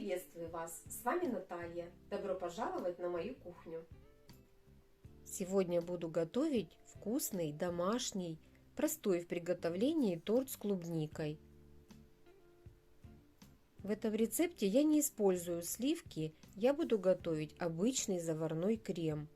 Приветствую вас! С вами Наталья. Добро пожаловать на мою кухню. Сегодня буду готовить вкусный, домашний, простой в приготовлении торт с клубникой. В этом рецепте я не использую сливки, я буду готовить обычный заварной крем.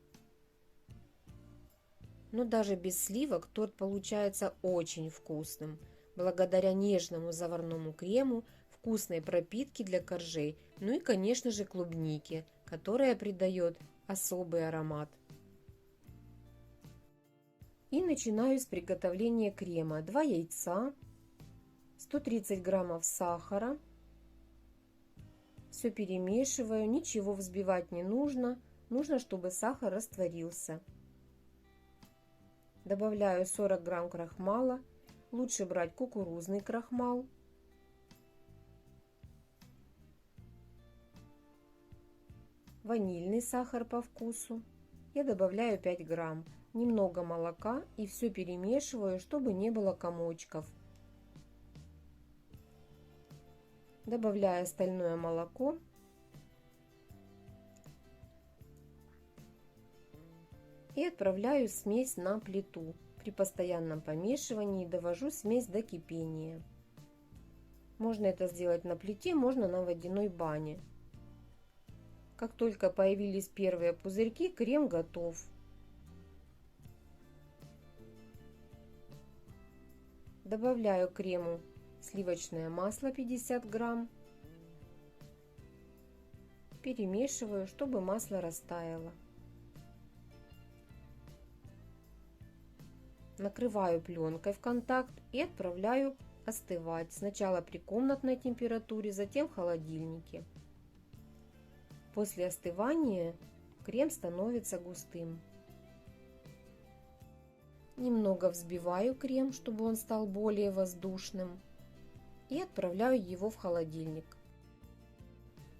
Но даже без сливок торт получается очень вкусным, благодаря нежному заварному крему, вкусной пропитке для коржей, ну и, конечно же, клубнике, которая придает особый аромат. И начинаю с приготовления крема. 2 яйца, 130 граммов сахара. Все перемешиваю, ничего взбивать не нужно. Нужно, чтобы сахар растворился. Добавляю 40 грамм крахмала. Лучше брать кукурузный крахмал. Ванильный сахар по вкусу. Я добавляю 5 грамм. Немного молока и все перемешиваю, чтобы не было комочков. Добавляю остальное молоко. И отправляю смесь на плиту. При постоянном помешивании довожу смесь до кипения. Можно это сделать на плите, можно на водяной бане. Как только появились первые пузырьки, крем готов. Добавляю к крему сливочное масло 50 грамм. Перемешиваю, чтобы масло растаяло. Накрываю пленкой в контакт и отправляю остывать. Сначала при комнатной температуре, затем в холодильнике. После остывания крем становится густым. Немного взбиваю крем, чтобы он стал более воздушным. И отправляю его в холодильник.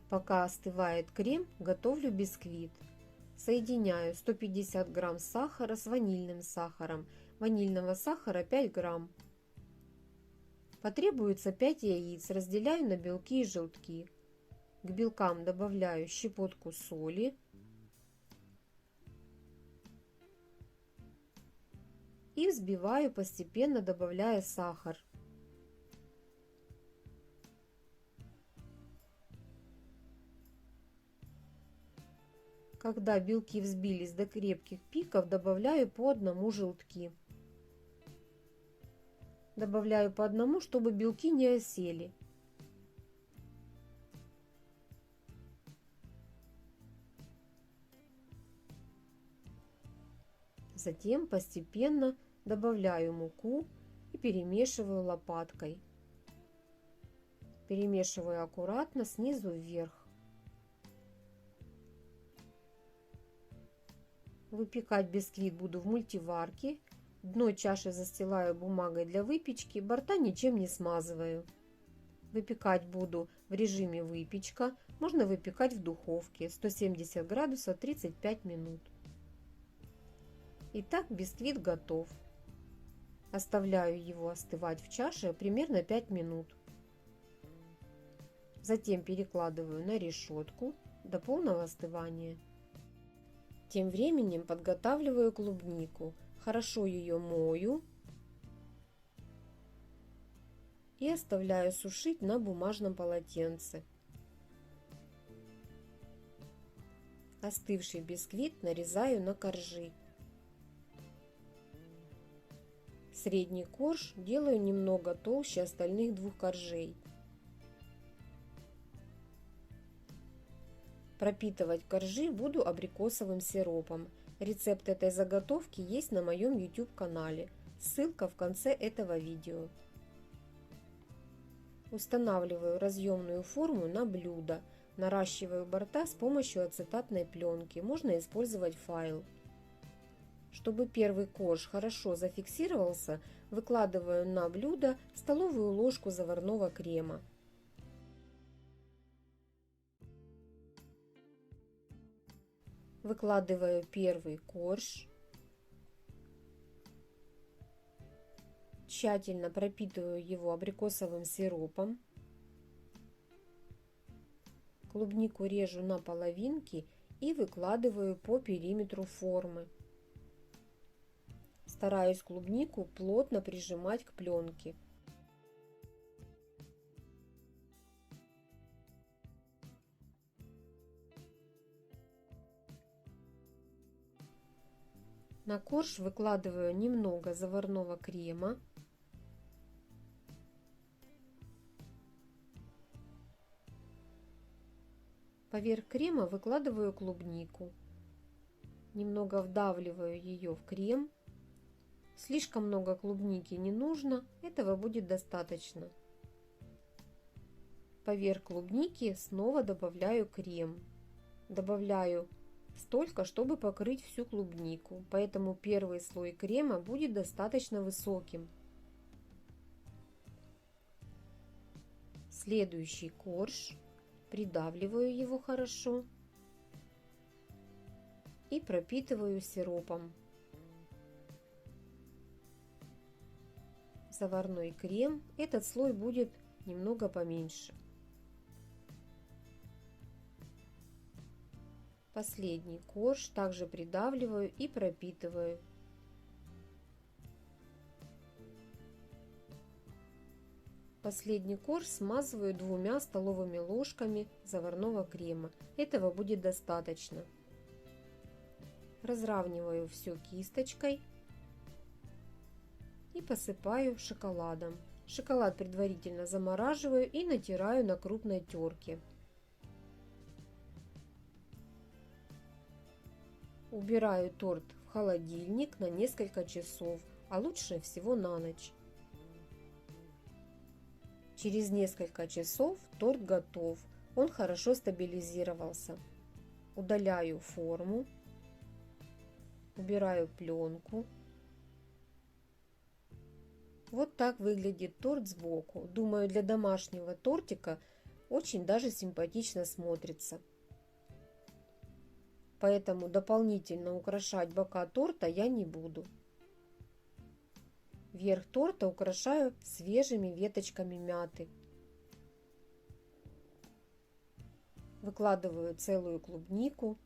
Пока остывает крем, готовлю бисквит. Соединяю 150 грамм сахара с ванильным сахаром. Ванильного сахара 5 грамм. Потребуется 5 яиц, разделяю на белки и желтки. К белкам добавляю щепотку соли. И взбиваю, постепенно добавляя сахар. Когда белки взбились до крепких пиков, добавляю по одному желтки. Добавляю по одному, чтобы белки не осели. Затем постепенно добавляю муку и перемешиваю лопаткой. Перемешиваю аккуратно снизу вверх. Выпекать бисквит буду в мультиварке. Дно чаши застилаю бумагой для выпечки, борта ничем не смазываю. Выпекать буду в режиме выпечка. Можно выпекать в духовке 170 градусов 35 минут. Итак, бисквит готов. Оставляю его остывать в чаше примерно 5 минут. Затем перекладываю на решетку до полного остывания. Тем временем подготавливаю клубнику. Хорошо ее мою и оставляю сушить на бумажном полотенце. Остывший бисквит нарезаю на коржи. Средний корж делаю немного толще остальных двух коржей. Пропитывать коржи буду абрикосовым сиропом. Рецепт этой заготовки есть на моем YouTube канале. Ссылка в конце этого видео. Устанавливаю разъемную форму на блюдо. Наращиваю борта с помощью ацетатной пленки. Можно использовать файл. Чтобы первый корж хорошо зафиксировался, выкладываю на блюдо столовую ложку заварного крема. Выкладываю первый корж. Тщательно пропитываю его абрикосовым сиропом. Клубнику режу на половинки и выкладываю по периметру формы. Стараюсь клубнику плотно прижимать к пленке. На корж выкладываю немного заварного крема. Поверх крема выкладываю клубнику. Немного вдавливаю ее в крем. Слишком много клубники не нужно, этого будет достаточно. Поверх клубники снова добавляю крем. Добавляю столько, чтобы покрыть всю клубнику, поэтому первый слой крема будет достаточно высоким. Следующий корж. Придавливаю его хорошо и пропитываю сиропом. Заварной крем, этот слой будет немного поменьше. Последний корж также придавливаю и пропитываю. Последний корж смазываю 2 столовыми ложками заварного крема. Этого будет достаточно. Разравниваю все кисточкой и посыпаю шоколадом. Шоколад предварительно замораживаю и натираю на крупной терке. Убираю торт в холодильник на несколько часов, а лучше всего на ночь. Через несколько часов торт готов, он хорошо стабилизировался. Удаляю форму, убираю пленку. Вот так выглядит торт сбоку. Думаю, для домашнего тортика очень даже симпатично смотрится. Поэтому дополнительно украшать бока торта я не буду. Верх торта украшаю свежими веточками мяты. Выкладываю целую клубнику.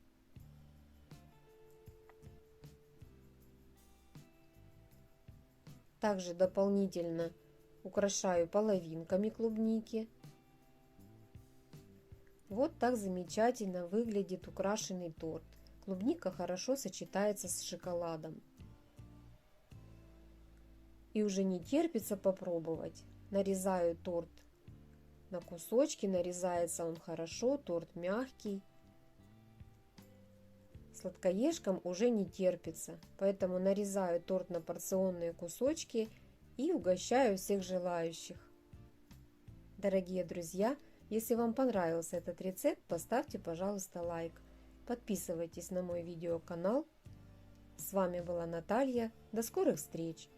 Также дополнительно украшаю половинками клубники. Вот так замечательно выглядит украшенный торт. Клубника хорошо сочетается с шоколадом. И уже не терпится попробовать. Нарезаю торт на кусочки, нарезается он хорошо, торт мягкий. Сладкоежкам уже не терпится, поэтому нарезаю торт на порционные кусочки и угощаю всех желающих. Дорогие друзья, если вам понравился этот рецепт, поставьте, пожалуйста, лайк. Подписывайтесь на мой видеоканал. С вами была Наталья. До скорых встреч!